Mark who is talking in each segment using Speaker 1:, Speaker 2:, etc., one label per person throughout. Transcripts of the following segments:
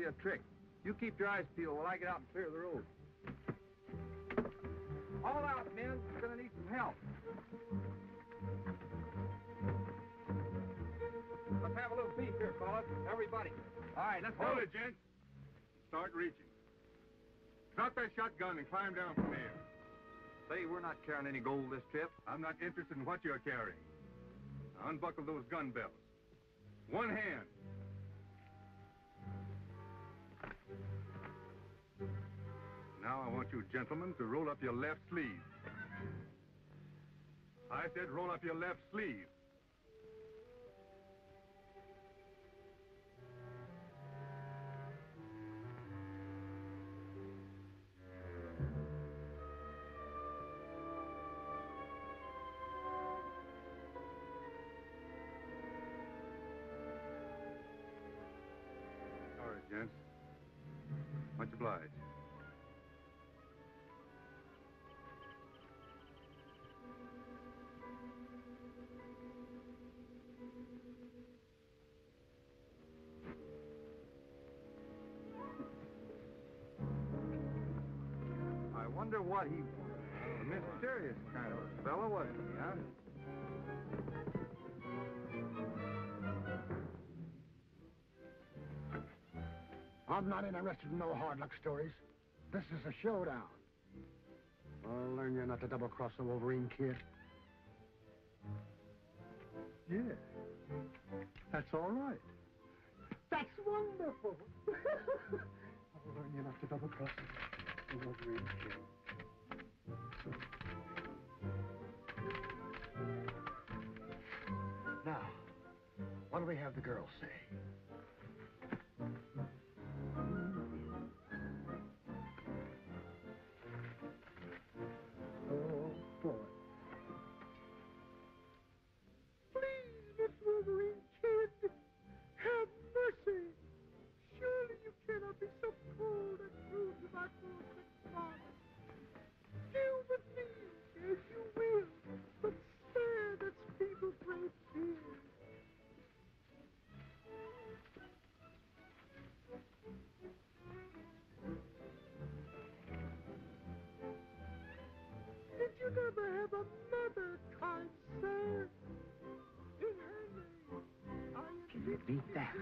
Speaker 1: you a trick. You keep your eyes peeled while I get out and clear the road. All out, men. We're gonna need some help. Let's have a little beef here, fellas. Everybody. All right, let's go.
Speaker 2: Hold it, gents. Start reaching. Drop that shotgun and climb down from there.
Speaker 1: Say, we're not carrying any gold this trip.
Speaker 2: I'm not interested in what you're carrying. Now unbuckle those gun belts. One hand. Now I want you gentlemen to roll up your left sleeve. I said roll up your left sleeve. All right, gents. Much obliged.
Speaker 1: I wonder what he wanted. A mysterious kind of a fellow, wasn't he, huh?
Speaker 3: I'm not interested in no hard luck stories. This is a showdown. I'll learn you not to double-cross the Wolverine kid. Yeah. That's all right. That's wonderful. I'll learn you not to double-cross the Wolverine kid. Now, what do we have the girls say? Oh, boy. Please, Miss Wolverine Kid, have mercy. Surely you cannot be so cold and cruel to my poor sick father. Deal with me as you will, but spare that feeble brave fear. Did you never have a mother, kind sir? In her name, I
Speaker 4: Can you beat that?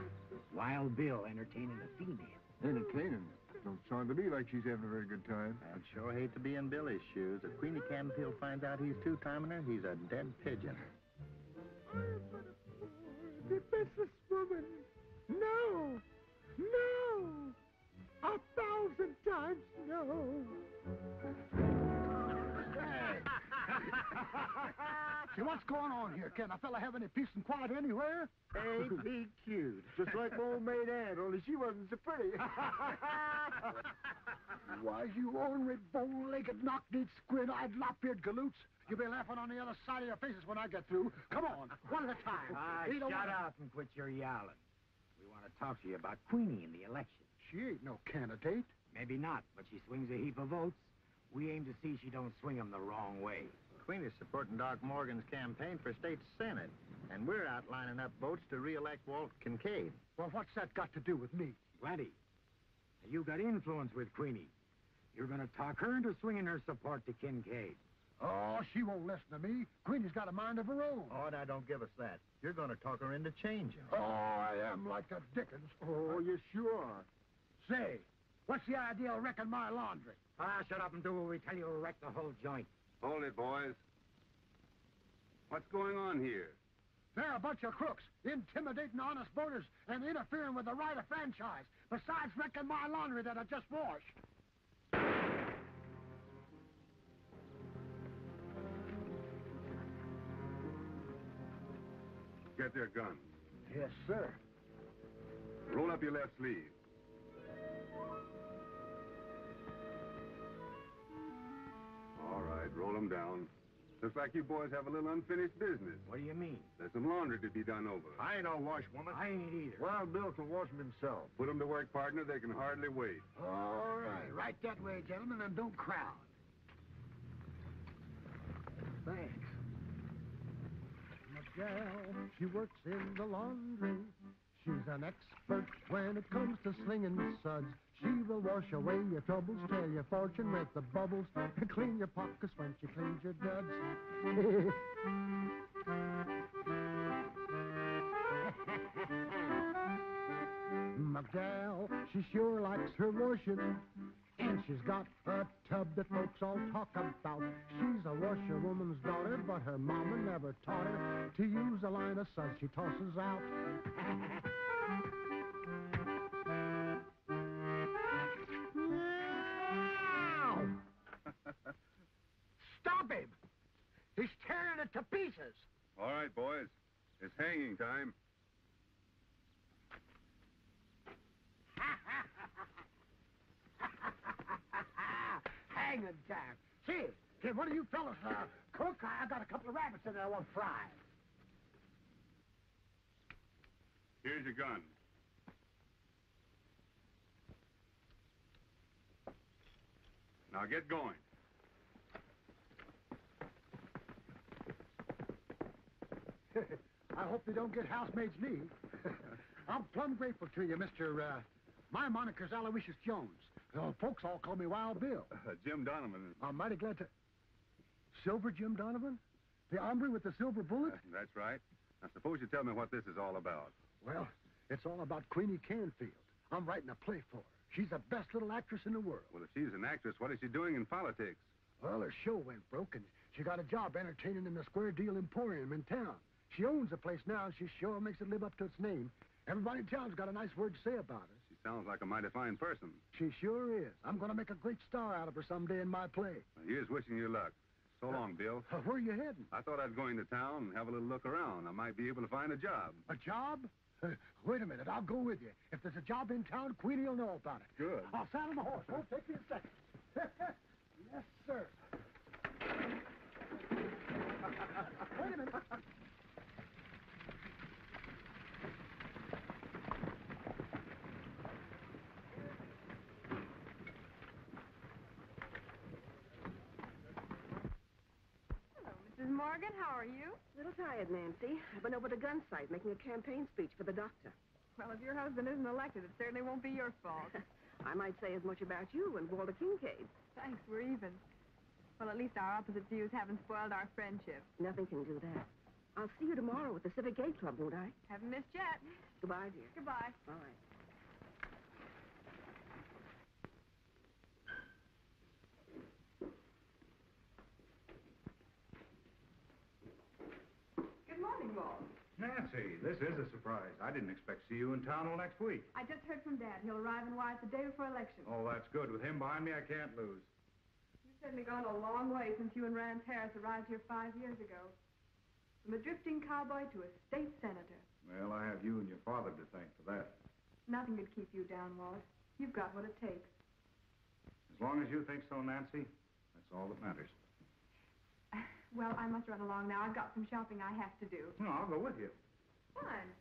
Speaker 4: Wild Bill entertaining a female.
Speaker 5: Entertaining? Don't sound to me like she's having a very good time.
Speaker 6: I'd sure hate to be in Billy's shoes. If Queenie Canfield finds out he's two-timing her, he's a dead pigeon.
Speaker 3: I am but a poor, defenseless woman. No! No! 1,000 times no! Hey! See, what's going on here? Can a fella have any peace and quiet anywhere?
Speaker 5: Hey, be cute. Just like my old maid Aunt, only she wasn't so pretty.
Speaker 3: Why, you ornery, bow-legged, knock-kneed, squint-eyed, lop-eared galoots. You'll be laughing on the other side of your faces when I get through. Come on, one at a time. Either
Speaker 4: Shut
Speaker 3: one.
Speaker 4: up and quit your yowling. We want to talk to you about Queenie in the election.
Speaker 3: She ain't no candidate.
Speaker 4: Maybe not, but she swings a heap of votes. We aim to see she don't swing them the wrong way.
Speaker 6: Queenie's supporting Doc Morgan's campaign for state senate, and we're outlining up votes to re-elect Walt Kincaid.
Speaker 3: Well, what's that got to do with me?
Speaker 4: Plenty. You got influence with Queenie. You're going to talk her into swinging her support to Kincaid.
Speaker 3: Oh, she won't listen to me. Queenie's got a mind of her own.
Speaker 6: Oh, now don't give us that. You're going to talk her into changing.
Speaker 3: Oh, I am like the dickens.
Speaker 5: Oh, you sure are.
Speaker 3: Say, what's the idea of wrecking my laundry?
Speaker 4: Shut up and do what we tell you or wreck the whole joint.
Speaker 2: Hold it, boys. What's going on here?
Speaker 3: They're a bunch of crooks, intimidating honest voters and interfering with the right of franchise, besides wrecking my laundry that I just washed.
Speaker 2: Get their guns.
Speaker 3: Yes, sir.
Speaker 2: Roll up your left sleeve. All right, roll them down. Looks like you boys have a little unfinished business.
Speaker 4: What do you mean?
Speaker 2: There's some laundry to be done over.
Speaker 5: I ain't no washwoman.
Speaker 4: I ain't either.
Speaker 5: Wild Bill can wash them himself.
Speaker 2: Put them to work, partner. They can hardly wait.
Speaker 3: All right, right that way, gentlemen, and don't crowd. Thanks. My gal, she works in the laundry. She's an expert when it comes to slinging suds. She will wash away your troubles, tell your fortune with the bubbles, and clean your pockets when she cleans your duds. My gal, she sure likes her washing, and she's got a tub that folks all talk about. She's a washerwoman's daughter, but her mama never taught her to use a line of suds she tosses out.
Speaker 4: Stop him! He's tearing it to pieces.
Speaker 2: All right, boys. It's hanging time.
Speaker 4: Hanging time. See, can one of you fellas cook? I got a couple of rabbits in there I want fried.
Speaker 2: Here's your gun. Now get going.
Speaker 4: I hope they don't get housemaid's knee. I'm plumb grateful to you, Mr. My moniker's Aloysius Jones. Folks all call me Wild Bill.
Speaker 2: Jim Donovan.
Speaker 4: I'm mighty glad to... Silver Jim Donovan? The hombre with the silver bullet?
Speaker 2: That's right. Now, suppose you tell me what this is all about.
Speaker 4: Well, it's all about Queenie Canfield. I'm writing a play for her. She's the best little actress in the world.
Speaker 2: Well, if she's an actress, what is she doing in politics?
Speaker 4: Well, her show went broke, and she got a job entertaining in the Square Deal Emporium in town. She owns the place now, and she sure makes it live up to its name. Everybody in town's got a nice word to say about her.
Speaker 2: She sounds like a mighty fine person.
Speaker 4: She sure is. I'm going to make a great star out of her someday in my play.
Speaker 2: Well, here's wishing you luck. So long, Bill.
Speaker 4: Where are you heading?
Speaker 2: I thought I'd go into town and have a little look around. I might be able to find a job.
Speaker 4: A job? Wait a minute. I'll go with you. If there's a job in town, Queenie will know about it.
Speaker 2: Good.
Speaker 4: I'll saddle my horse. Won't take me a second. Yes, sir. Wait a minute.
Speaker 7: Mrs. Morgan, how are you?
Speaker 8: A little tired, Nancy. I've been over to gun site making a campaign speech for the doctor.
Speaker 7: Well, if your husband isn't elected, it certainly won't be your fault.
Speaker 8: I might say as much about you and Walter Kincaid.
Speaker 7: Thanks, we're even. Well, at least our opposite views haven't spoiled our friendship.
Speaker 8: Nothing can do that. I'll see you tomorrow at the Civic Gay Club, won't I?
Speaker 7: Haven't missed yet.
Speaker 8: Goodbye, dear.
Speaker 7: Goodbye.
Speaker 8: All right.
Speaker 7: Good morning, Walt.
Speaker 1: Nancy, this is a surprise. I didn't expect to see you in town till next week.
Speaker 7: I just heard from Dad. He'll arrive in Wyatt the day before election.
Speaker 1: Oh, that's good. With him behind me, I can't lose.
Speaker 7: You've certainly gone a long way since you and Rance Harris arrived here 5 years ago. From a drifting cowboy to a state senator.
Speaker 1: Well, I have you and your father to thank for that.
Speaker 7: Nothing could keep you down, Walt. You've got what it takes.
Speaker 1: As long as you think so, Nancy, that's all that matters.
Speaker 7: Well, I must run along now. I've got some shopping I have to do.
Speaker 1: No, I'll go with you.
Speaker 7: Fine.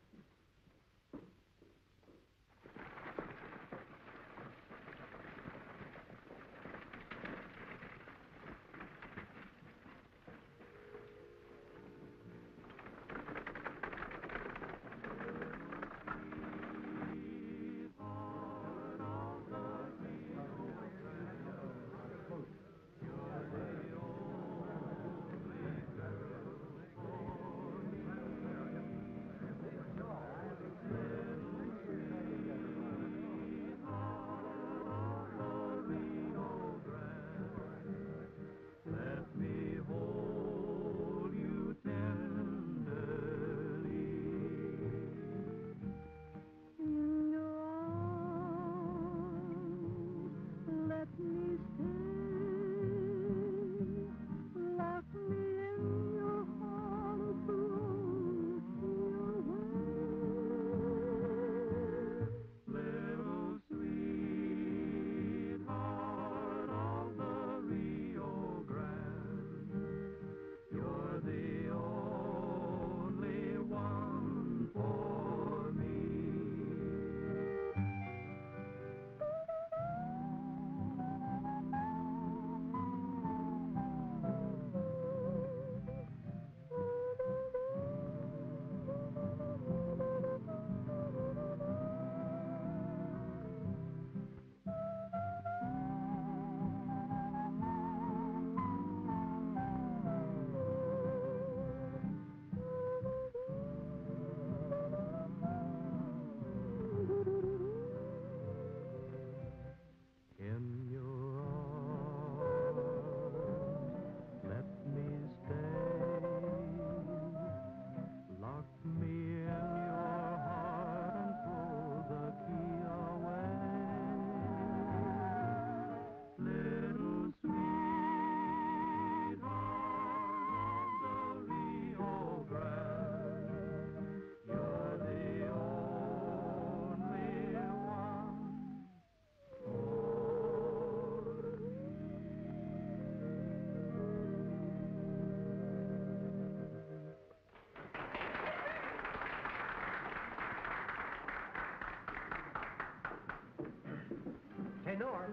Speaker 4: store.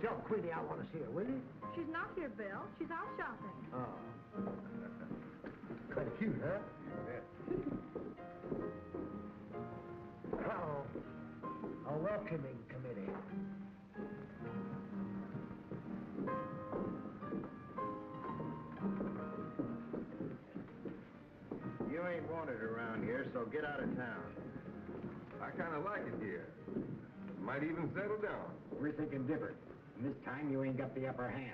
Speaker 4: Tell Queenie I want to see her, will you?
Speaker 7: She's not here, Bill. She's out shopping.
Speaker 4: Oh. Kind of cute, huh? Oh, a welcoming committee.
Speaker 6: You ain't wanted around here, so get out of town.
Speaker 2: I kind of like it here. Might even settle down.
Speaker 5: We're thinking different. And this time you ain't got the upper hand.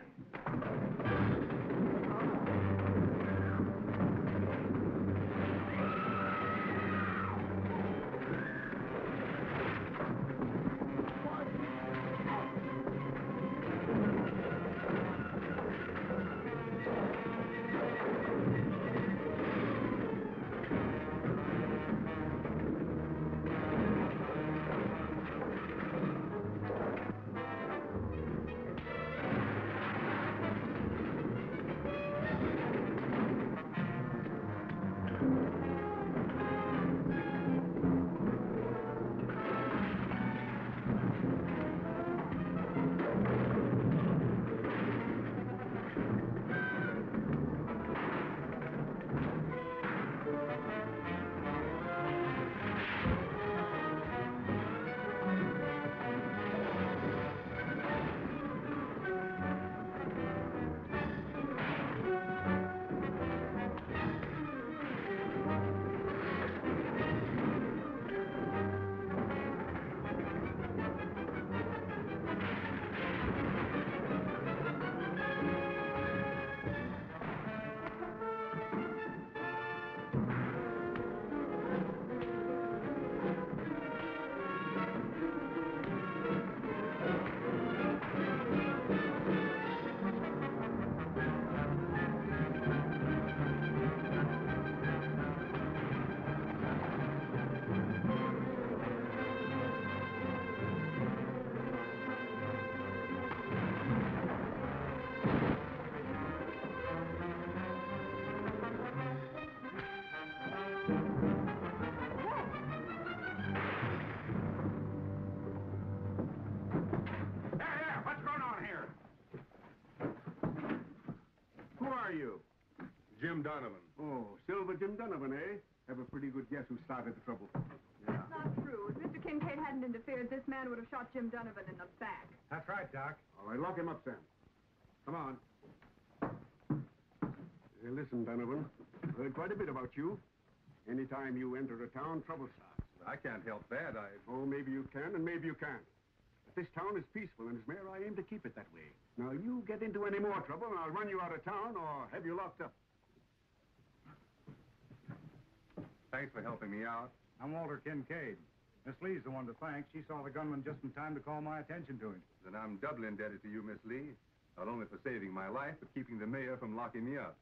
Speaker 2: Jim Donovan.
Speaker 3: Oh, Silver Jim Donovan, eh? Have a pretty good guess who started the trouble.
Speaker 7: That's not true. If Mr. Kincaid hadn't interfered, this man would have shot Jim Donovan in the back.
Speaker 5: That's right, Doc.
Speaker 3: All right, lock him up, Sam. Come on. Hey, listen, Donovan. I've heard quite a bit about you. Anytime you enter a town, trouble starts.
Speaker 2: I can't help that.
Speaker 3: Oh, maybe you can, and maybe you can't. But this town is peaceful, and as mayor, I aim to keep it that way. Now, you get into any more trouble, and I'll run you out of town or have you locked up.
Speaker 2: Thanks for helping me out.
Speaker 5: I'm Walter Kincaid. Miss Lee's the one to thank. She saw the gunman just in time to call my attention to him.
Speaker 2: Then I'm doubly indebted to you, Miss Lee. Not only for saving my life, but keeping the mayor from locking me up.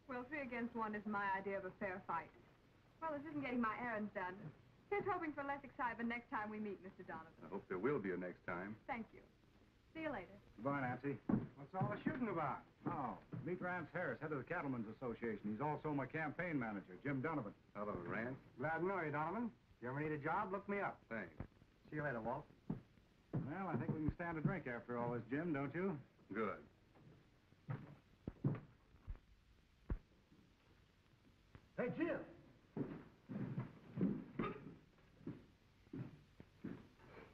Speaker 7: Well, 3 against 1 is my idea of a fair fight. Well, this isn't getting my errands done. Here's hoping for less excitement next time we meet, Mr. Donovan.
Speaker 2: I hope there will be a next time.
Speaker 7: Thank you. See you later.
Speaker 5: Goodbye, Nancy. What's all the shooting about? Oh, meet Rance Harris, head of the Cattlemen's Association. He's also my campaign manager, Jim Donovan.
Speaker 2: Hello, Rance.
Speaker 5: Glad to know you, Donovan. If you ever need a job, look me up.
Speaker 2: Thanks.
Speaker 5: See you later, Walt. Well, I think we can stand a drink after all this, Jim, don't you?
Speaker 2: Good.
Speaker 4: Hey, Jim.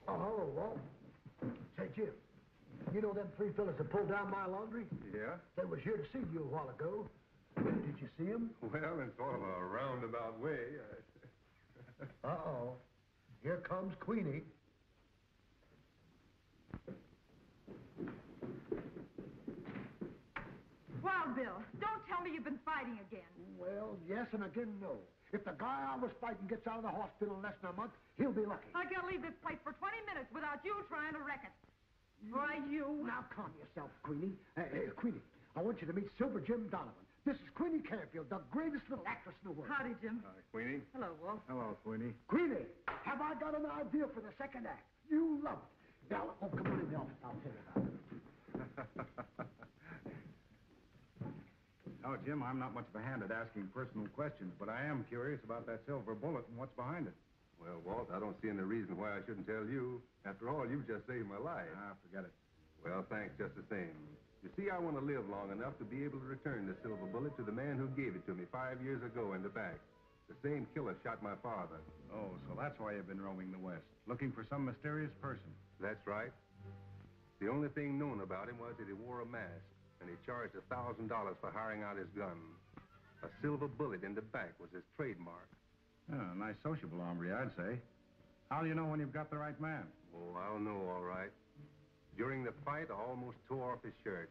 Speaker 4: Oh, hello, Walt. Say, Jim, you know them 3 fellas that pulled down my laundry?
Speaker 2: Yeah?
Speaker 4: They was here to see you a while ago. Did you see them?
Speaker 2: Well, in sort of a roundabout way.
Speaker 4: Uh-oh. Here comes Queenie.
Speaker 7: Well, Bill, don't tell me you've been fighting again.
Speaker 4: Well, yes, and again, no. If the guy I was fighting gets out of the hospital in less than a month, he'll be lucky.
Speaker 7: I can't leave this place for 20 minutes without you trying to wreck it. Why, you...
Speaker 4: Now, calm yourself, Queenie. Hey, Queenie, I want you to meet Silver Jim Donovan. This is Queenie Canfield, the greatest little actress in the world.
Speaker 7: Howdy, Jim.
Speaker 2: Hi, Queenie.
Speaker 7: Hello, Walt.
Speaker 5: Hello, Queenie.
Speaker 4: Queenie, have I got an idea for the second act? You love it. Now, oh, come on in the office. I'll tell you about it.
Speaker 5: Oh, Jim, I'm not much of a hand at asking personal questions, but I am curious about that silver bullet and what's behind it.
Speaker 2: Well, Walt, I don't see any reason why I shouldn't tell you. After all, you just saved my life.
Speaker 5: Forget it.
Speaker 2: Well, thanks just the same. You see, I want to live long enough to be able to return the silver bullet to the man who gave it to me 5 years ago in the back. The same killer shot my father.
Speaker 5: Oh, so that's why you've been roaming the West, looking for some mysterious person.
Speaker 2: That's right. The only thing known about him was that he wore a mask, and he charged $1,000 for hiring out his gun. A silver bullet in the back was his trademark.
Speaker 5: Oh, a nice sociable hombre, I'd say. How do you know when you've got the right man?
Speaker 2: Oh, I'll know all right. During the fight, I almost tore off his shirt.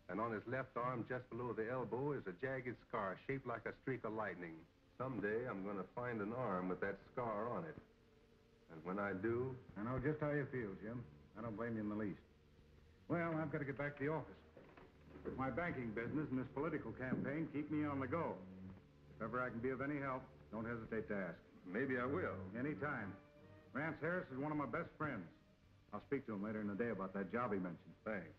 Speaker 2: And on his left arm, just below the elbow, is a jagged scar shaped like a streak of lightning. Someday, I'm going to find an arm with that scar on it. And when I do...
Speaker 5: I know just how you feel, Jim. I don't blame you in the least. Well, I've got to get back to the office. My banking business and this political campaign keep me on the go. If ever I can be of any help, don't hesitate to ask.
Speaker 2: Maybe I will.
Speaker 5: Anytime. Rance Harris is one of my best friends. I'll speak to him later in the day about that job he mentioned.
Speaker 2: Thanks.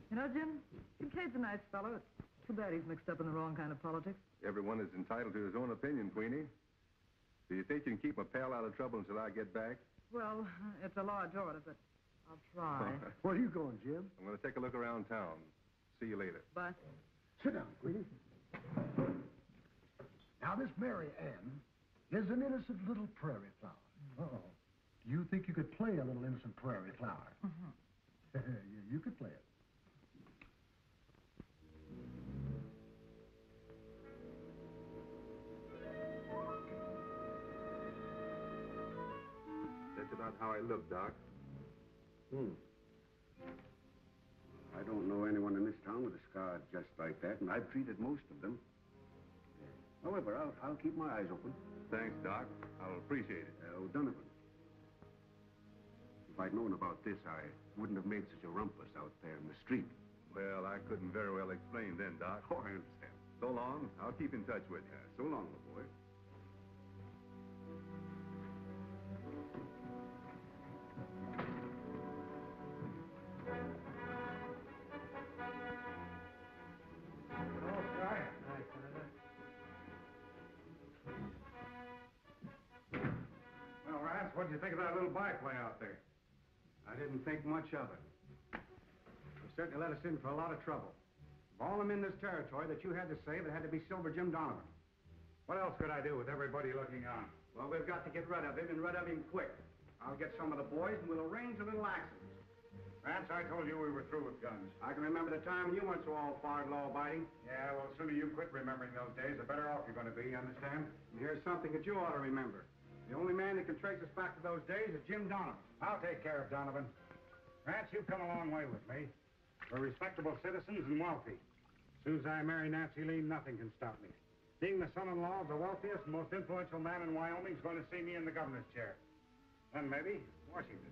Speaker 9: You know, Jim, Kincaid's a nice fellow. It's too bad he's mixed up in the wrong kind of politics.
Speaker 2: Everyone is entitled to his own opinion, Queenie. Do you think you can keep my pal out of trouble until I get back?
Speaker 9: Well, it's a large order, but I'll try.
Speaker 4: Where are you going, Jim?
Speaker 2: I'm going to take a look around town. See you later.
Speaker 9: Bye.
Speaker 4: Sit down, Queenie. Now, this Mary Ann is an innocent little prairie flower. Uh-oh. Do you think you could play a little innocent prairie flower?
Speaker 9: Mm-hmm.
Speaker 4: Yeah, you could play it.
Speaker 2: That's about how I look, Doc.
Speaker 10: I don't know anyone in this town with a scar just like that, and I've treated most of them. However, I'll keep my eyes open.
Speaker 2: Thanks, Doc. I'll appreciate it.
Speaker 10: Donovan. If I'd known about this, I wouldn't have made such a rumpus out there in the street.
Speaker 2: Well, I couldn't very well explain then, Doc.
Speaker 10: Oh, I understand.
Speaker 2: So long. I'll keep in touch with you.
Speaker 10: So long, little boy.
Speaker 5: Well, Rance, what'd you think of that little biplane out there?
Speaker 10: I didn't think much of it.
Speaker 5: You certainly let us in for a lot of trouble. Of all them in this territory that you had to save, it had to be Silver Jim Donovan. What else could I do with everybody looking on?
Speaker 3: Well, we've got to get rid of him, and rid of him quick. I'll get some of the boys, and we'll arrange a little accident.
Speaker 5: Rance, I told you we were through with guns.
Speaker 3: I can remember the time when you weren't so all-fired law-abiding.
Speaker 5: Yeah, well, the sooner you quit remembering those days, the better off you're going to be, you understand?
Speaker 3: And here's something that you ought to remember. The only man that can trace us back to those days is Jim Donovan.
Speaker 5: I'll take care of Donovan. Rance, you've come a long way with me. We're respectable citizens and wealthy. As soon as I marry Nancy Lee, nothing can stop me. Being the son-in-law of the wealthiest and most influential man in Wyoming is going to see me in the governor's chair. Then maybe Washington.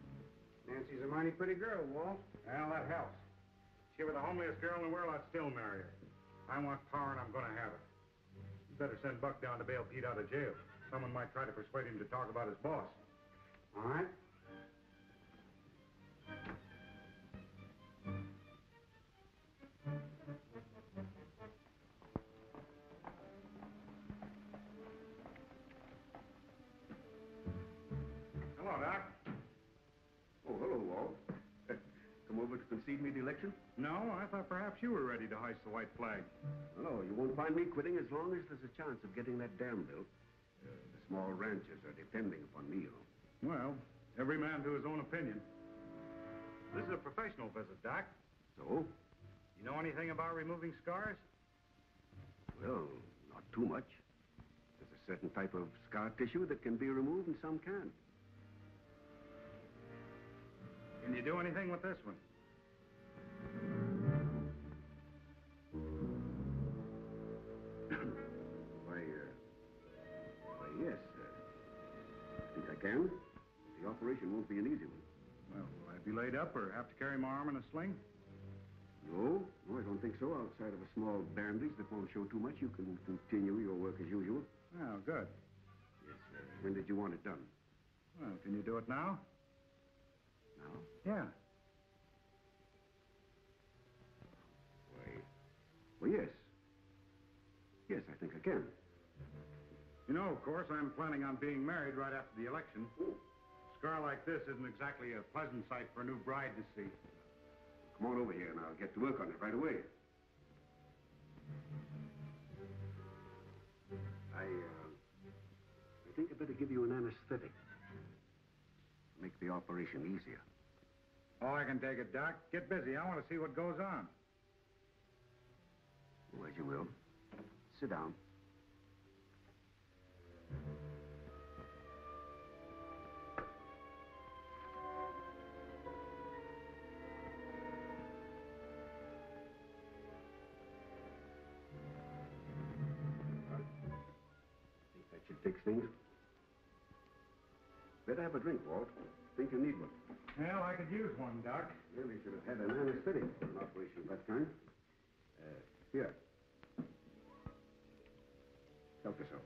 Speaker 3: Nancy's a mighty pretty girl, Walt.
Speaker 5: Well, that helps. If she were the homeliest girl in the world, I'd still marry her. I want power, and I'm going to have it. You better send Buck down to bail Pete out of jail. Someone might try to persuade him to talk about his boss.
Speaker 3: All right.
Speaker 5: Hello, Doc.
Speaker 10: Oh, hello, Walt. Come over to concede me the election?
Speaker 5: No, I thought perhaps you were ready to hoist the white flag.
Speaker 10: No, you won't find me quitting as long as there's a chance of getting that dam built. The small ranchers are depending upon me, you know.
Speaker 5: Well, every man to his own opinion. This is a professional visit, Doc.
Speaker 10: So?
Speaker 5: You know anything about removing scars?
Speaker 10: Well, not too much. There's a certain type of scar tissue that can be removed and some can't.
Speaker 5: Can you do anything with this one?
Speaker 10: Why, yes. I think I can. The operation won't be an easy one.
Speaker 5: Well, will I be laid up or have to carry my arm in a sling?
Speaker 10: No, I don't think so. Outside of a small bandage that won't show too much, you can continue your work as usual.
Speaker 5: Oh, good.
Speaker 10: Yes, when did you want it done?
Speaker 5: Well, can you do it now?
Speaker 10: Now?
Speaker 5: Yeah.
Speaker 10: Well, yes. Yes, I think I can.
Speaker 5: You know, of course, I'm planning on being married right after the election. A scar like this isn't exactly a pleasant sight for a new bride to see.
Speaker 10: Come on over here and I'll get to work on it right away. I think I better give you an anesthetic. Make the operation easier.
Speaker 5: Oh, I can take it, Doc. Get busy. I want to see what goes on.
Speaker 10: Oh, as you will. Sit down. Think that should fix things? Better have a drink, Walt. Think you need one.
Speaker 5: Well, I could use one, Doc.
Speaker 10: Really should have had an anesthetic for an operation of that kind. Here. Help yourself.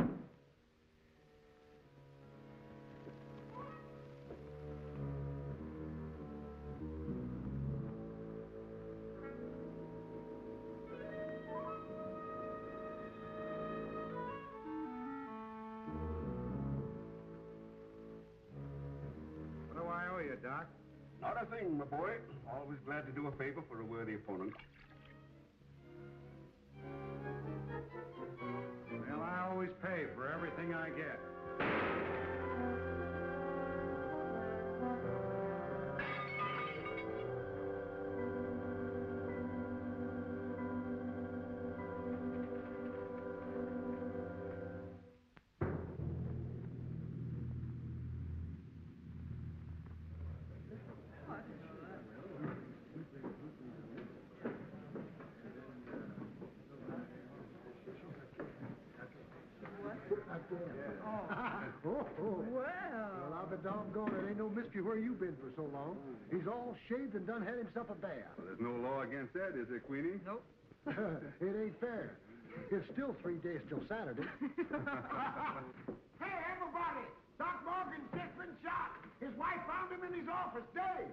Speaker 5: What do I owe you, Doc?
Speaker 10: Not a thing, my boy. Always glad to do a favor for a worthy opponent.
Speaker 5: Well, I always pay for everything I get.
Speaker 4: Well, I'll be doggone it. Ain't no mystery where you been for so long. He's all shaved and done had himself a bath.
Speaker 2: Well, there's no law against that, is there, Queenie?
Speaker 9: Nope.
Speaker 4: It ain't fair. It's still 3 days till Saturday.
Speaker 3: Hey, everybody! Doc Morgan's just been shot. His wife found him in his office, dead.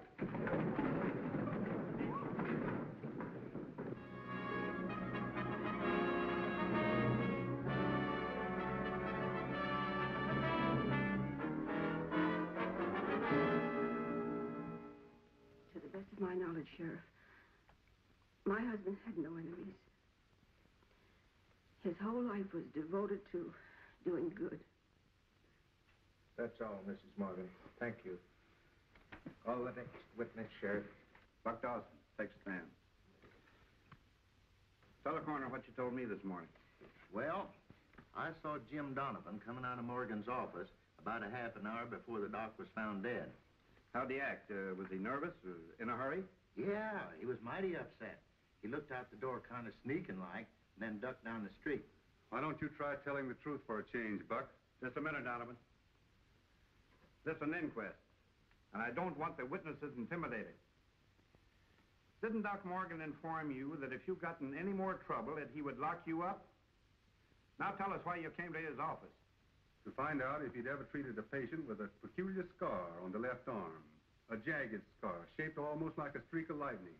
Speaker 8: To the best of my knowledge, Sheriff, my husband had no enemies. His whole life was devoted to doing good.
Speaker 6: That's all, Mrs. Morgan. Thank you. Call the next witness, Sheriff.
Speaker 10: Buck Dawson, take a stand. Tell the coroner what you told me this morning.
Speaker 6: Well, I saw Jim Donovan coming out of Morgan's office about a half an hour before the doc was found dead.
Speaker 10: How'd he act? Was he nervous or in a hurry?
Speaker 6: Yeah, he was mighty upset. He looked out the door kind of sneaking-like, and then ducked down the street.
Speaker 2: Why don't you try telling the truth for a change, Buck?
Speaker 5: Just a minute, Donovan. This is an inquest, and I don't want the witnesses intimidated. Didn't Doc Morgan inform you that if you got in any more trouble, that he would lock you up? Now tell us why you came to his office.
Speaker 2: To find out if he'd ever treated a patient with a peculiar scar on the left arm. A jagged scar, shaped almost like a streak of lightning.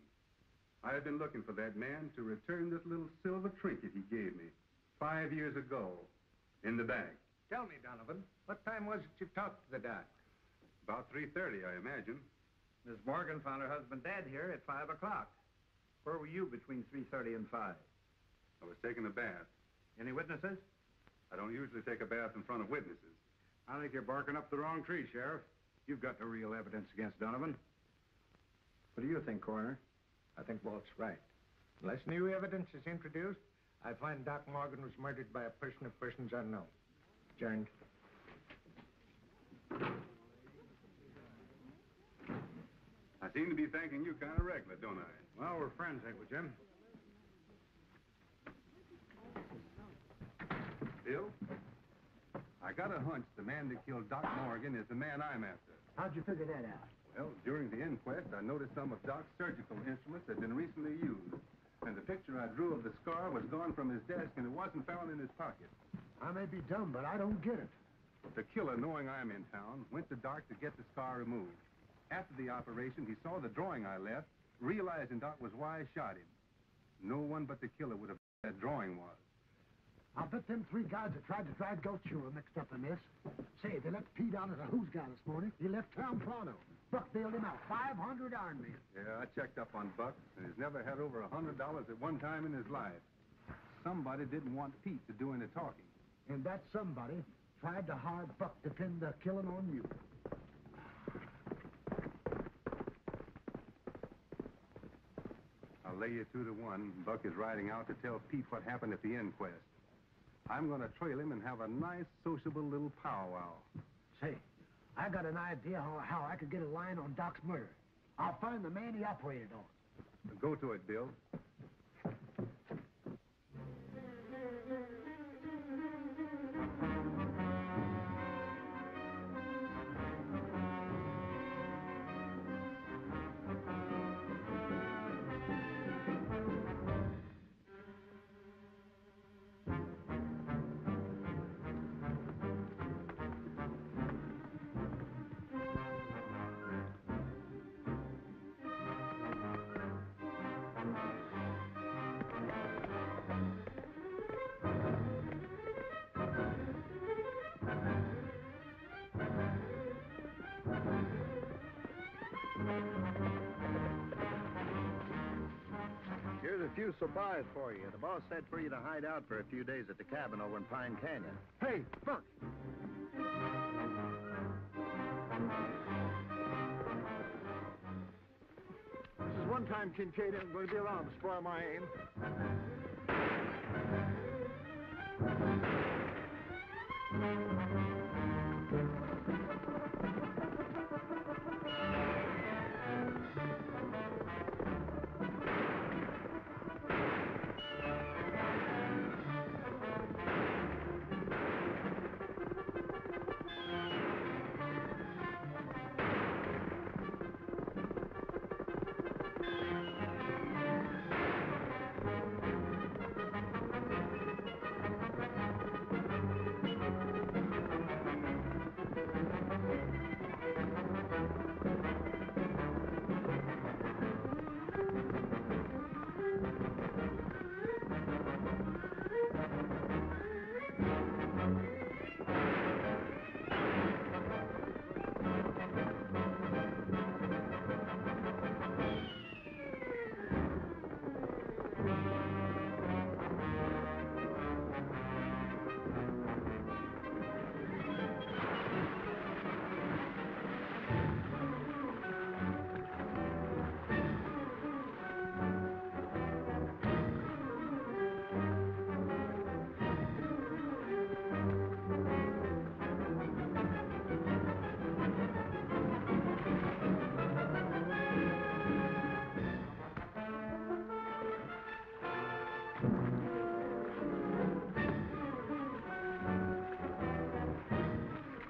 Speaker 2: I have been looking for that man to return this little silver trinket he gave me 5 years ago in the bank.
Speaker 1: Tell me, Donovan, what time was it you talked to the doc?
Speaker 2: About 3:30, I imagine.
Speaker 1: Miss Morgan found her husband dead here at 5 o'clock. Where were you between 3:30 and 5?
Speaker 2: I was taking a bath.
Speaker 5: Any witnesses?
Speaker 2: I don't usually take a bath in front of witnesses.
Speaker 5: I think you're barking up the wrong tree, Sheriff. You've got no real evidence against Donovan.
Speaker 1: What do you think, Coroner? I think Walt's right. Unless new evidence is introduced, I find Doc Morgan was murdered by a person of persons unknown. Adjourned.
Speaker 2: I seem to be thanking you kind of regular, don't I?
Speaker 5: Well, we're friends, ain't we, Jim?
Speaker 2: Bill? I got a hunch the man that killed Doc Morgan is the man I'm after.
Speaker 4: How'd you figure that out?
Speaker 2: Well, during the inquest, I noticed some of Doc's surgical instruments had been recently used. And the picture I drew of the scar was gone from his desk, and it wasn't found in his pocket.
Speaker 4: I may be dumb, but I don't get it.
Speaker 2: The killer, knowing I'm in town, went to Doc to get the scar removed. After the operation, he saw the drawing I left, realizing Doc was why I shot him. No one but the killer would have known what that drawing was.
Speaker 4: I'll bet them 3 guys that tried to drive goat shoe are mixed up in this. Say, they left Pete out as a who's guy this morning. He left town pronto. Buck bailed him out. 500 iron men.
Speaker 2: Yeah, I checked up on Buck, and he's never had over $100 at one time in his life. Somebody didn't want Pete to do any talking.
Speaker 4: And that somebody tried to hire Buck to pin the killing on you.
Speaker 2: I'll lay you 2 to 1. Buck is riding out to tell Pete what happened at the inquest. I'm going to trail him and have a nice, sociable little powwow.
Speaker 4: Say, I got an idea how I could get a line on Doc's murder. I'll find the man he operated on.
Speaker 2: Go to it, Bill.
Speaker 6: Here's a few supplies for you. The boss said for you to hide out for a few days at the cabin over in Pine Canyon.
Speaker 4: Hey, Buck.
Speaker 6: This is one time Kincaid isn't going to be around to spoil my aim.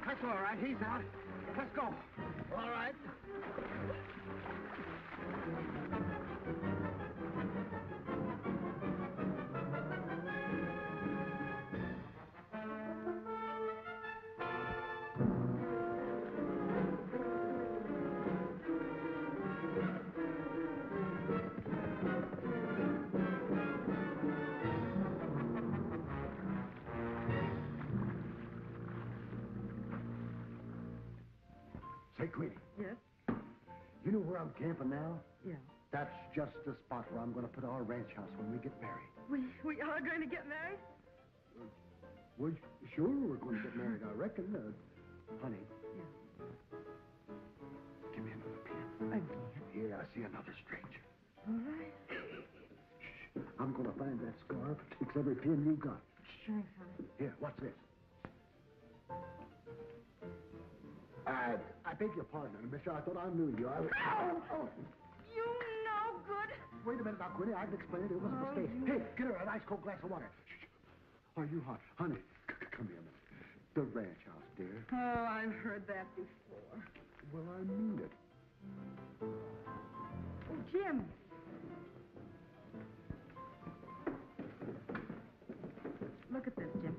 Speaker 4: That's all right. He's out. Let's go. All right. Say, Queenie,
Speaker 9: Yes?
Speaker 4: you know where I'm camping now?
Speaker 9: Yeah.
Speaker 4: That's just the spot where I'm going to put our ranch house when we get married.
Speaker 9: We are going to get married?
Speaker 4: Well, sure, we're going to get married, I reckon. Honey.
Speaker 9: Yeah.
Speaker 4: Give me another pen.
Speaker 9: Again?
Speaker 4: Here, I see another stranger.
Speaker 9: All right.
Speaker 4: Shh. I'm going to find that scarf. Takes every pin you got.
Speaker 9: Thanks, honey.
Speaker 4: Here, what's this? I beg your pardon, mister. I thought I knew you.
Speaker 9: Oh, you no good.
Speaker 4: Wait a minute now, Quinny. I've explained it was a mistake. Hey, get her an ice cold glass of water. Shh. Are you hot? Honey, come here a minute. The ranch house, dear.
Speaker 9: Oh, I've heard that before.
Speaker 4: Well, I mean it.
Speaker 9: Oh, Jim. Look at this, Jim.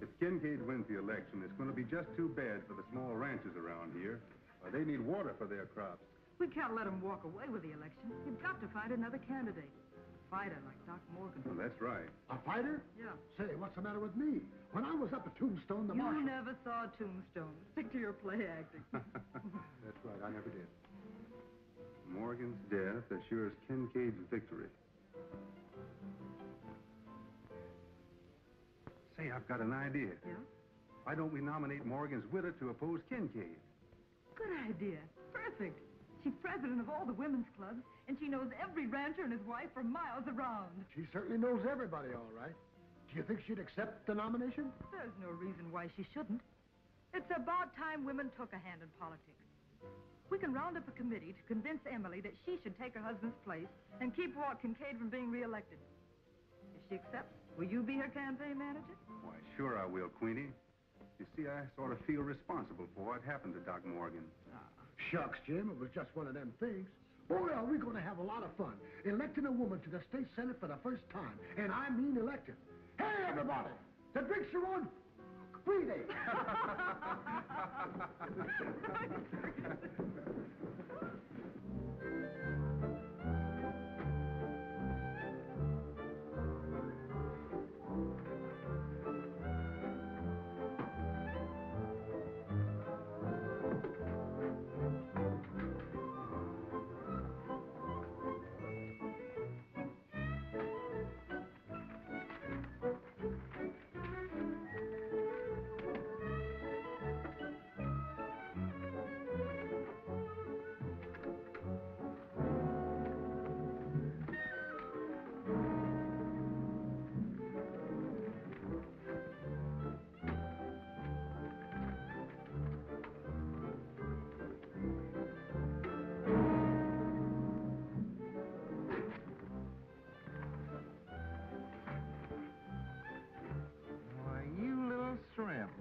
Speaker 2: If Kincaid wins the election, it's going to be just too bad for the small ranchers around here. They need water for their crops.
Speaker 9: We can't let him walk away with the election. You've got to find another candidate. A fighter like Doc Morgan.
Speaker 2: Well, that's right.
Speaker 4: A fighter?
Speaker 9: Yeah.
Speaker 4: Say, what's the matter with me? When I was up at Tombstone, the
Speaker 9: You
Speaker 4: marshal...
Speaker 9: never saw Tombstone. Stick to your play acting.
Speaker 2: That's right, I never did. Morgan's death assures Kincaid's victory. Say, I've got an idea.
Speaker 9: Yeah?
Speaker 2: Why don't we nominate Morgan's widow to oppose Kincaid?
Speaker 9: Good idea. Perfect. She's president of all the women's clubs, and she knows every rancher and his wife for miles around.
Speaker 4: She certainly knows everybody, all right. Do you think she'd accept the nomination?
Speaker 9: There's no reason why she shouldn't. It's about time women took a hand in politics. We can round up a committee to convince Emily that she should take her husband's place and keep Walt Kincaid from being reelected. If she accepts, will you be her campaign manager?
Speaker 2: Why, sure I will, Queenie. You see, I sort of feel responsible for what happened to Doc Morgan.
Speaker 4: Shucks, Jim, it was just one of them things. Boy, are we going to have a lot of fun electing a woman to the state senate for the first time. And I mean elected. Hey, everybody! The drinks are on Queenie!
Speaker 6: Why, you little shrimp.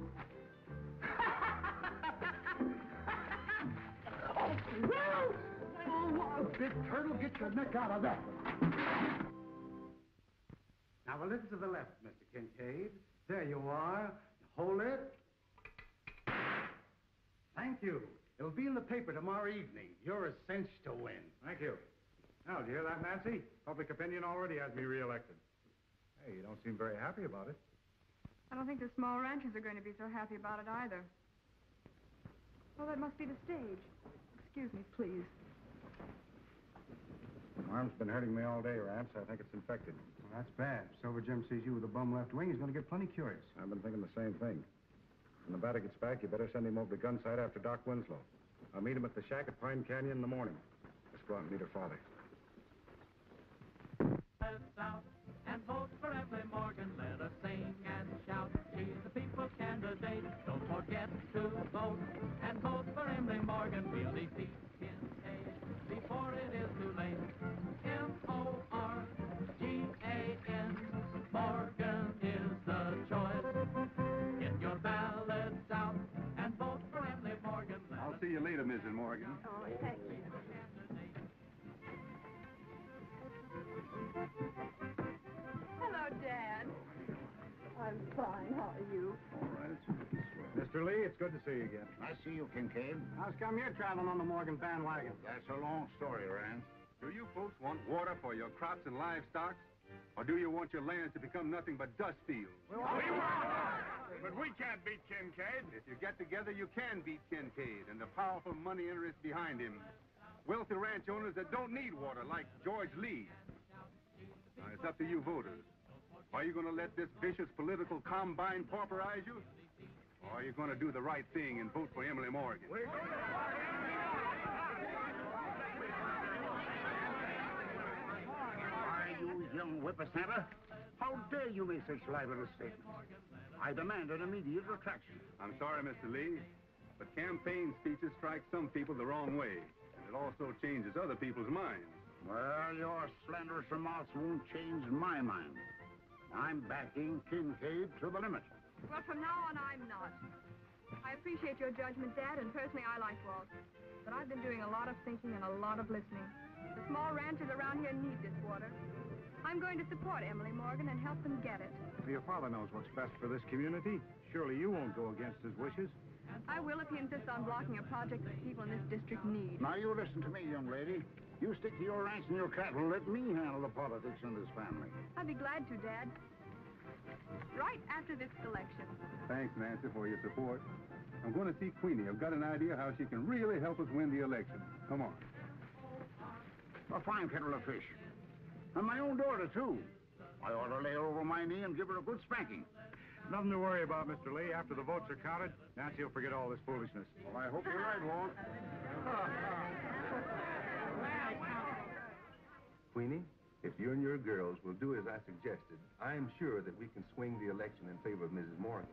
Speaker 4: Oh, big turtle, get your neck out of that.
Speaker 5: Now, a little to the left, Mr. Kincaid. There you are. Hold it. Thank you. It'll be in the paper tomorrow evening. You're a cinch to win.
Speaker 11: Thank you. Now, do you hear that, Nancy? Public opinion already has me reelected. Hey, you don't seem very happy about it.
Speaker 7: I don't think the small ranchers are going to be so happy about it either. Well, that must be the stage. Excuse me, please.
Speaker 11: My arm's been hurting me all day, Rance. I think it's infected.
Speaker 5: Well, that's bad. If Silver Jim sees you with a bum left wing, he's going to get plenty curious.
Speaker 11: I've been thinking the same thing. When Nevada gets back, you better send him over to Gunsite after Doc Winslow. I'll meet him at the shack at Pine Canyon in the morning. Let's go out and meet her father.
Speaker 12: Out and vote for Emily Morgan. Let us sing and shout. She's the people's candidate. Don't forget to vote and vote for Emily Morgan. We'll defeat Kincaid before it is too late. M-O-R-G-A-N. Morgan is the choice. Get your ballots out and vote for Emily Morgan.
Speaker 2: I'll see you later, Mrs. Morgan.
Speaker 8: Oh, thank you.
Speaker 7: Hello, Dad.
Speaker 8: I'm fine. How are you?
Speaker 2: All right, it's looking swell.
Speaker 11: Mr. Lee, it's good to see you again.
Speaker 6: I see you, Kincaid.
Speaker 5: How's come you're traveling on the Morgan bandwagon?
Speaker 6: That's a long story, Rance.
Speaker 2: Do you folks want water for your crops and livestock? Or do you want your lands to become nothing but dust fields?
Speaker 11: But we can't beat Kincaid.
Speaker 2: If you get together, you can beat Kincaid and the powerful money interests behind him. Wealthy ranch owners that don't need water, like George Lee. Now, it's up to you voters. Are you going to let this vicious political combine pauperize you? Or are you going to do the right thing and vote for Emily Morgan?
Speaker 10: Why, you young whippersnapper, how dare you make such libelous statements? I demand an immediate retraction.
Speaker 2: I'm sorry, Mr. Lee, but campaign speeches strike some people the wrong way. And it also changes other people's minds.
Speaker 10: Well, your slanderous remarks won't change my mind. I'm backing Kincaid to the limit.
Speaker 7: Well, from now on, I'm not. I appreciate your judgment, Dad, and personally, I like Walt. But I've been doing a lot of thinking and a lot of listening. The small ranchers around here need this water. I'm going to support Emily Morgan and help them get it.
Speaker 11: Your father knows what's best for this community. Surely you won't go against his wishes.
Speaker 7: I will if he insists on blocking a project that people in this district need.
Speaker 13: Now, you listen to me, young lady. You stick to your ranch and your cattle. Let me handle the politics in this family.
Speaker 7: I'd be glad to, Dad. Right after this election.
Speaker 2: Thanks, Nancy, for your support. I'm going to see Queenie. I've got an idea how she can really help us win the election. Come on.
Speaker 13: A fine kettle of fish. And my own daughter, too. I ought to lay her over my knee and give her a good spanking.
Speaker 11: Nothing to worry about, Mr. Lee. After the votes are counted, Nancy will forget all this foolishness.
Speaker 13: Well, I hope you're right, Walt.
Speaker 2: Queenie, if you and your girls will do as I suggested, I'm sure that we can swing the election in favor of Mrs. Morgan.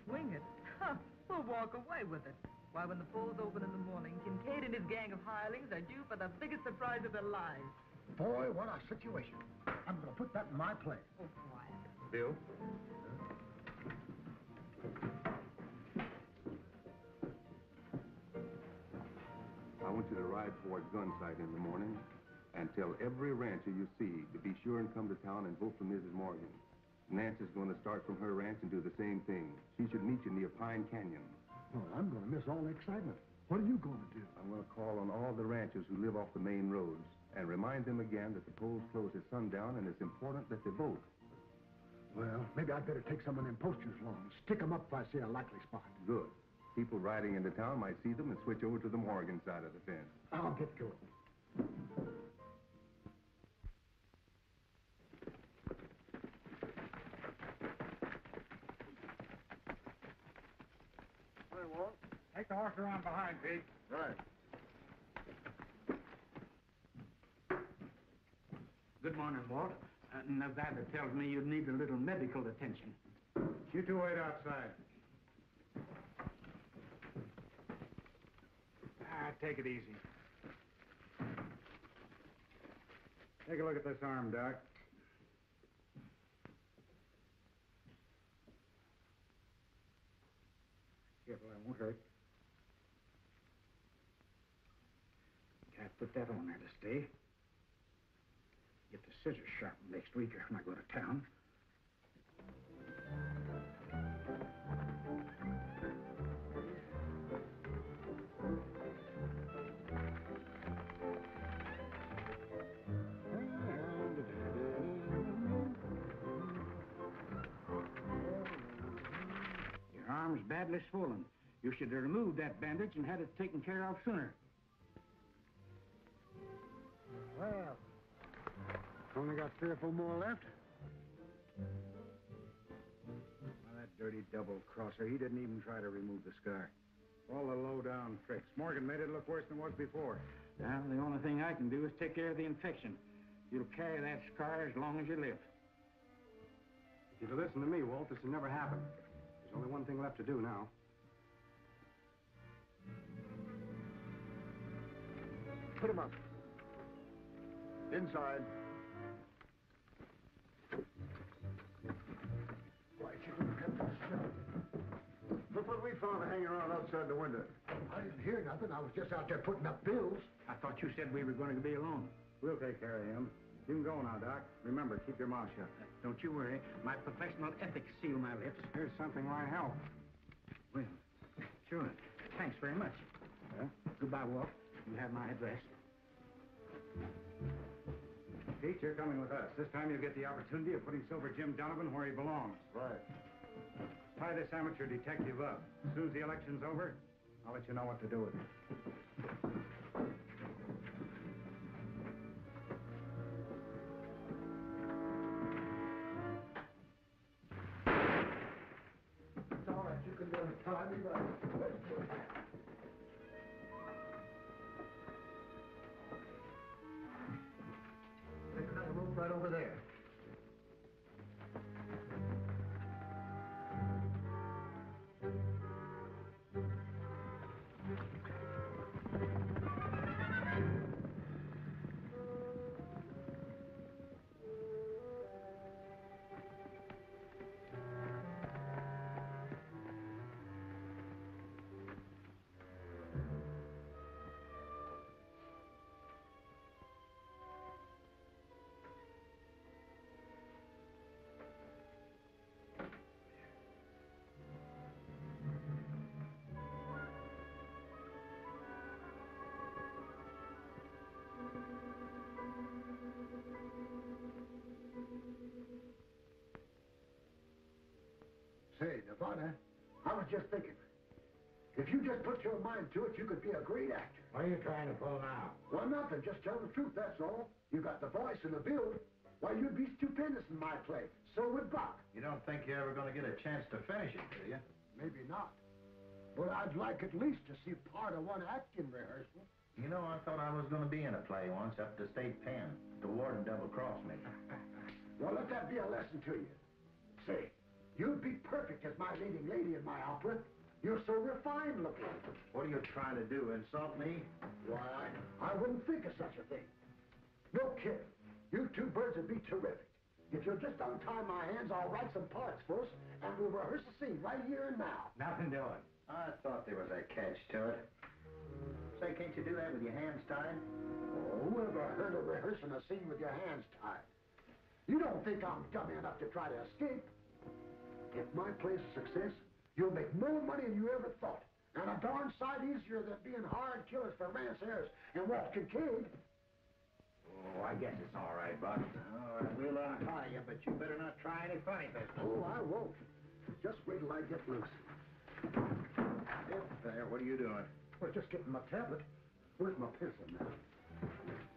Speaker 9: Swing it? Huh, we'll walk away with it. Why, when the polls open in the morning, Kincaid and his gang of hirelings are due for the biggest surprise of their lives.
Speaker 4: Boy, what a situation. I'm going to put that in my play.
Speaker 9: Oh, quiet.
Speaker 2: Bill? I want you to ride toward Gunsight in the morning and tell every rancher you see to be sure and come to town and vote for Mrs. Morgan. Nancy's going to start from her ranch and do the same thing. She should meet you near Pine Canyon.
Speaker 4: Well, I'm going to miss all the excitement. What are you going to do?
Speaker 2: I'm going to call on all the ranchers who live off the main roads and remind them again that the polls close at sundown and it's important that they vote.
Speaker 4: Well, maybe I'd better take some of them posters along. Stick them up if I see a likely spot.
Speaker 2: Good. People riding into town might see them and switch over to the Morgan side of the fence.
Speaker 4: I'll get going.
Speaker 13: Hey, Walt.
Speaker 5: Take the horse around behind, Pete.
Speaker 13: Right.
Speaker 14: Good morning, Walt. Nevada tells me you need a little medical attention.
Speaker 5: You two wait outside. Take it easy. Take a look at this arm, Doc.
Speaker 14: Careful, I won't hurt. Can't put that on there to stay. Get the scissors sharpened next week when I go to town. Your arm's badly swollen. You should have removed that bandage and had it taken care of sooner.
Speaker 4: Well, only got 3 or 4 more left.
Speaker 11: Well, that dirty double-crosser, he didn't even try to remove the scar. All the low-down tricks. Morgan made it look worse than it was before.
Speaker 14: Well, the only thing I can do is take care of the infection. You'll carry that scar as long as you live.
Speaker 11: If you'd listen to me, Walt, this would never happen. There's only one thing left to do now.
Speaker 4: Put him up. Inside. Why, you didn't have to smell it.
Speaker 11: Look what we found hanging around outside the window.
Speaker 4: I didn't hear nothing. I was just out there putting up bills.
Speaker 14: I thought you said we were going to be alone.
Speaker 11: We'll take care of him. You can go now, Doc. Remember, keep your mouth shut.
Speaker 14: Don't you worry. My professional ethics seal my lips.
Speaker 5: Here's something might help.
Speaker 14: Well, sure. Thanks very much. Goodbye, Walt. You have my address.
Speaker 5: Pete, you're coming with us. This time you'll get the opportunity of putting Silver Jim Donovan where he belongs.
Speaker 11: Right.
Speaker 5: Tie this amateur detective up. As soon as the election's over, I'll let you know what to do with him.
Speaker 4: It's all right. You can tie me right. Take another room right over there. Say, Nevada, I was just thinking, if you just put your mind to it, you could be a great actor.
Speaker 6: What are you trying to pull now?
Speaker 4: Well, nothing. Just tell the truth, that's all. You got the voice and the build. Why, you'd be stupendous in my play. So would Buck.
Speaker 6: You don't think you're ever going to get a chance to finish it, do you?
Speaker 4: Maybe not. But I'd like at least to see part of one acting rehearsal.
Speaker 6: You know, I thought I was going to be in a play once up at the state pen. The warden double-crossed me.
Speaker 4: Well, let that be a lesson to you. Say, you'd be perfect as my leading lady in my opera. You're so refined looking.
Speaker 6: What are you trying to do, insult me?
Speaker 4: Why, I wouldn't think of such a thing. No kidding. You two birds would be terrific. If you'll just untie my hands, I'll write some parts for us, and we'll rehearse the scene right here and now.
Speaker 6: Nothing doing. I thought there was a catch to it. Say, can't you do that with your hands tied?
Speaker 4: Oh, whoever heard of rehearsing a scene with your hands tied? You don't think I'm dumb enough to try to escape? If my play's a success, you'll make more money than you ever thought. And a darn sight easier than being hired killers for Rance Harris and Walt Kincaid.
Speaker 6: Oh, I guess it's all right, Buck. All right, we'll untie you, but you better not try any funny business.
Speaker 4: Oh, I won't. Just wait till I get loose.
Speaker 6: There, what are you doing?
Speaker 4: Well, just getting my tablet. Where's my pencil now?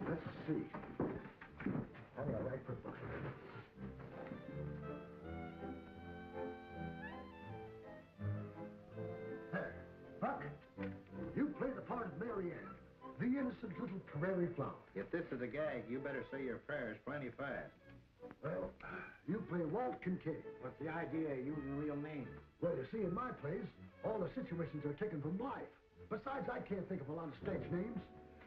Speaker 4: Let's see. I'm going to write for Buck. There. Buck, you play the part of Mary Ann, the innocent little prairie flower.
Speaker 6: If this is a gag, you better say your prayers plenty fast.
Speaker 4: Well, you play Walt Kincaid.
Speaker 6: What's the idea of using real names?
Speaker 4: Well, you see, in my plays, all the situations are taken from life. Besides, I can't think of a lot of stage names.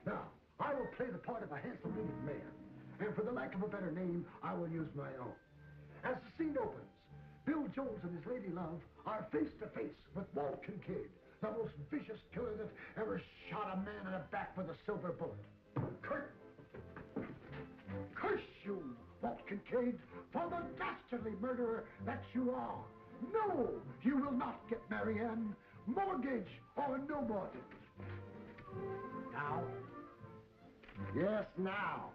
Speaker 4: Now, I will play the part of a handsome-looking man. And for the lack of a better name, I will use my own. As the scene opens, Bill Jones and his lady love are face-to-face with Walt Kincaid, the most vicious killer that ever shot a man in the back with a silver bullet. Curse you, Walt Kincaid, for the dastardly murderer that you are. No, you will not get Mary Ann, mortgage or no mortgage. Now? Yes, now.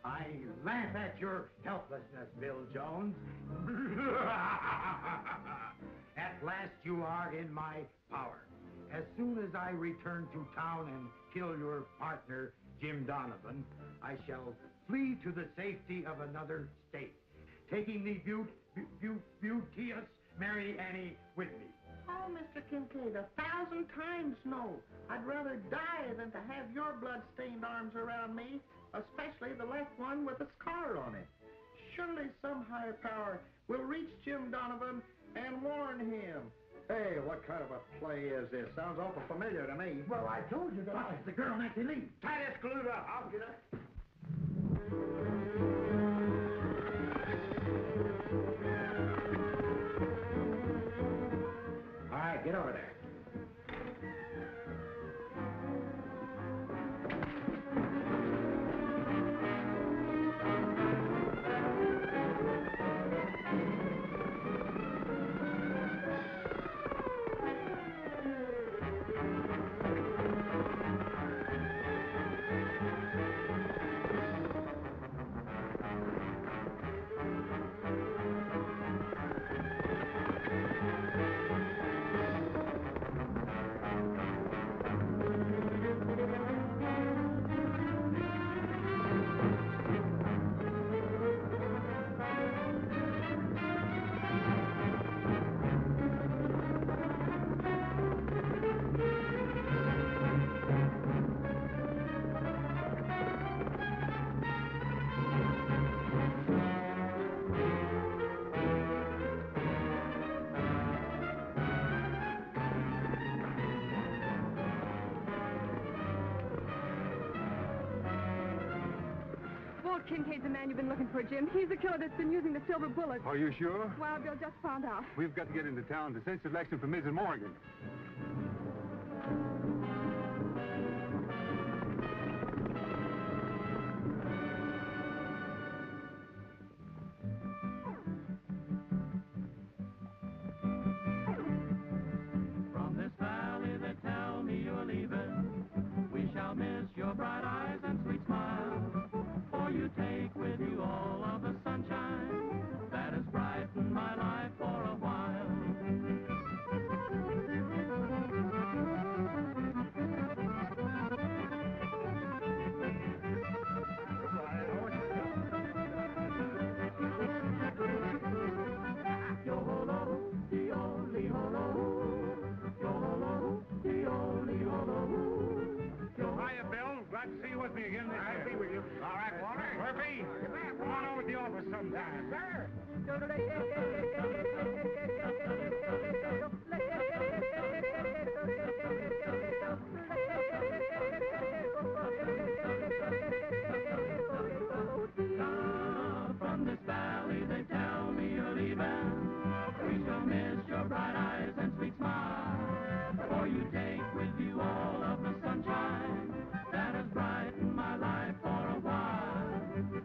Speaker 4: I laugh at your helplessness, Bill Jones. At last you are in my power. As soon as I return to town and kill your partner, Jim Donovan, I shall flee to the safety of another state, taking the beauteous Mary Annie with me.
Speaker 6: Oh, Mr. Kincaid, 1,000 times no. I'd rather die than to have your blood-stained arms around me, especially the left one with a scar on it. Surely some higher power will reach Jim Donovan and warn him. Hey, what kind of a play is this? Sounds awful familiar to me.
Speaker 4: Well, I told you that I was the girl, Nancy Lee.
Speaker 6: Tie this glued up. I'll get up.
Speaker 14: All right, get over there.
Speaker 7: Kincaid's the man you've been looking for, Jim. He's the killer that's been using the silver bullet.
Speaker 2: Are you sure?
Speaker 7: Well, Bill just found out.
Speaker 2: We've got to get into town to cinch election for Mrs. Morgan.
Speaker 12: From this valley they tell me you're leaving. We shall miss your bright eyes and sweet smile. For you take with you all of the sunshine that has brightened my life for a while.
Speaker 5: Hiya, Bill. Glad to see you with me again this year. I'll be with you. All right, Walter. Murphy, come on over to the office sometime.
Speaker 3: Sir.
Speaker 12: From this valley, they tell me you're leaving. We shall miss your bright eyes and sweet smile, for you take with you all of the sunshine that has brightened my life for a while.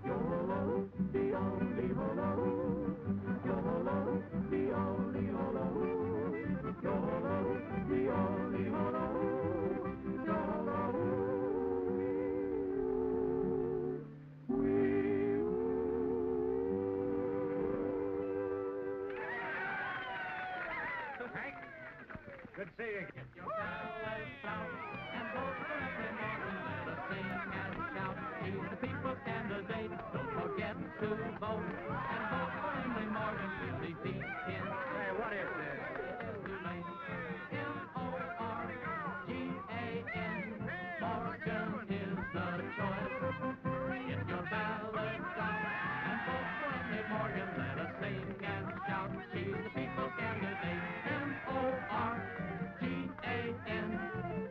Speaker 12: Yo-ho-lo, dee-oh-dee-ho-lo, yo-ho-lo, dee-oh-dee-ho-lo, yo-ho-lo, dee-oh-dee-ho-lo, yo-ho-lo.
Speaker 5: Hank, good to see you.
Speaker 12: Get your ballads out and vote for every morning. Let us sing and shout. Choose the people's candidate. Don't forget to vote. And vote for Emily Morgan. We'll defeat him.
Speaker 5: Hey, what is this?
Speaker 12: M-O-R-G-A-N. Morgan is the choice. Get your ballads out and vote for Emily Morgan. Let us sing and shout. She's the people's candidate. M-O-R-G-A-N.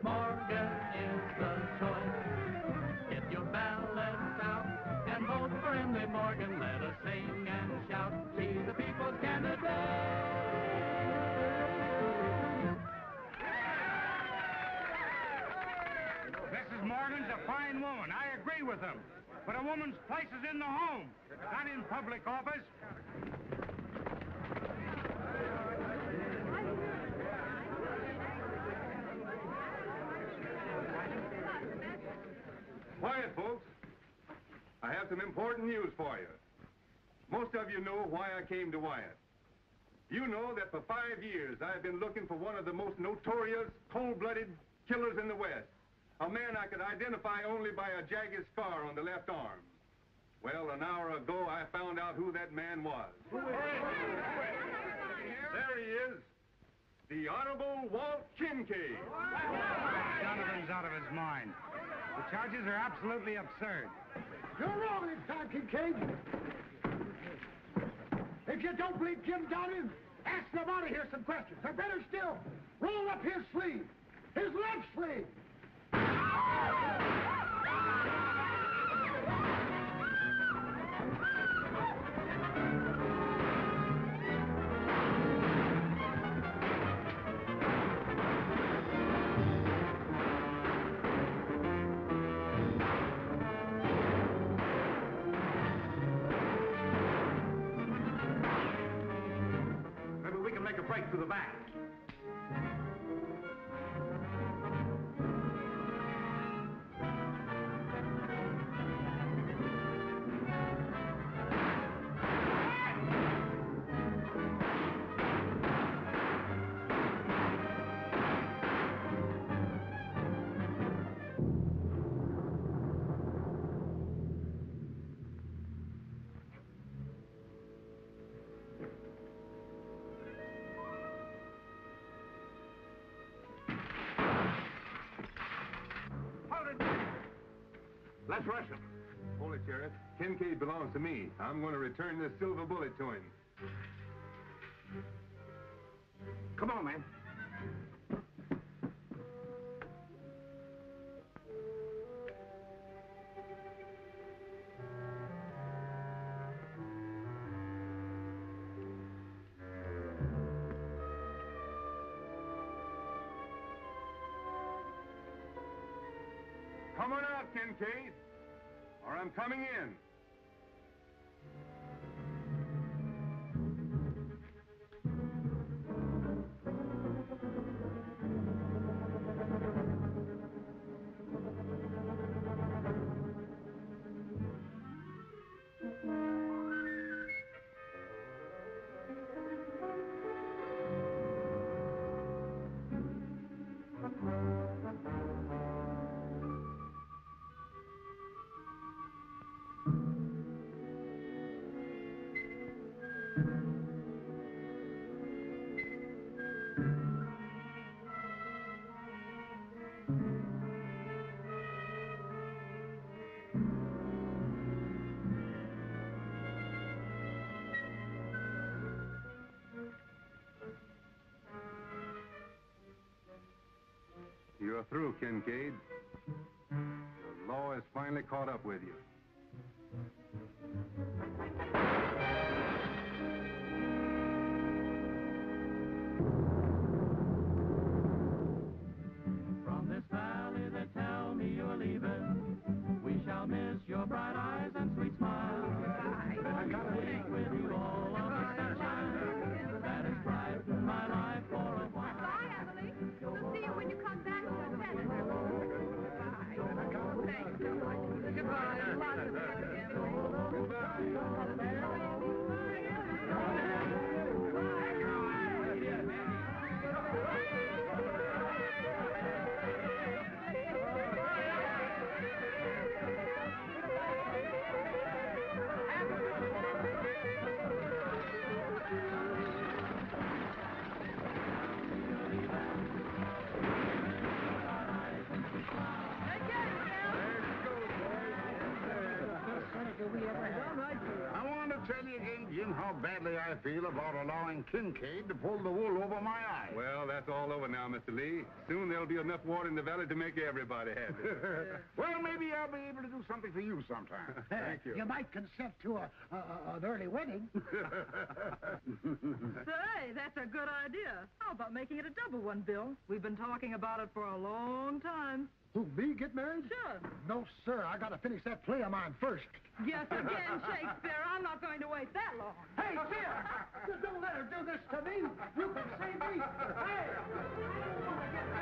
Speaker 12: Morgan is the choice. Get your ballots out and vote for Emily Morgan. Let us sing and shout. She's the people's candidate.
Speaker 5: Mrs. Morgan's a fine woman. I agree with him. But a woman's place is in the home, not in public office.
Speaker 2: Quiet, folks. I have some important news for you. Most of you know why I came to Wyatt. You know that for 5 years I've been looking for one of the most notorious, cold-blooded killers in the West. A man I could identify only by a jagged scar on the left arm. Well, an hour ago I found out who that man was. There he is. The Honorable Walt Kincaid.
Speaker 5: Donovan's out of his mind. The charges are absolutely absurd.
Speaker 4: You're wrong this time, Kincaid. If you don't believe Jim Donovan, ask them out of here some questions. Or better still, roll up his sleeve, his left sleeve.
Speaker 5: Maybe we can make a break through the back.
Speaker 2: Let's rush him. Hold it, Sheriff. Kincaid belongs to me. I'm going to return this silver bullet to him.
Speaker 5: Come on, man.
Speaker 2: Come on out, Kincaid, or I'm coming in. You're through, Kincaid. The law has finally caught up with you.
Speaker 12: From this valley they tell me you're leaving. We shall miss your bright eyes and sweet smile. Take with you all of the sunshine that has brightened my life for a while.
Speaker 7: Bye, Emily. We'll see you when you come back to the Senate. Goodbye. Thanks so much. Goodbye. Lots of love,
Speaker 13: I want to tell you again, Jim, how badly I feel about allowing Kincaid to pull the wool over my eyes.
Speaker 2: Well, that's all over now, Mr. Lee. Soon there'll be enough water in the valley to make everybody happy.
Speaker 13: Well, maybe I'll be able to do something for you sometime.
Speaker 2: Thank you.
Speaker 4: You might consent to an early wedding.
Speaker 9: Say, that's a good idea. How about making it a double one, Bill? We've been talking about it for a long time.
Speaker 4: Who, me get married?
Speaker 9: Sure.
Speaker 4: No, sir. I got to finish that play of mine first.
Speaker 9: Yes, again, Shakespeare. I'm not going to wait that long.
Speaker 4: Hey, Jim! Don't let her do this to me. You can save me. Hey! I don't want to get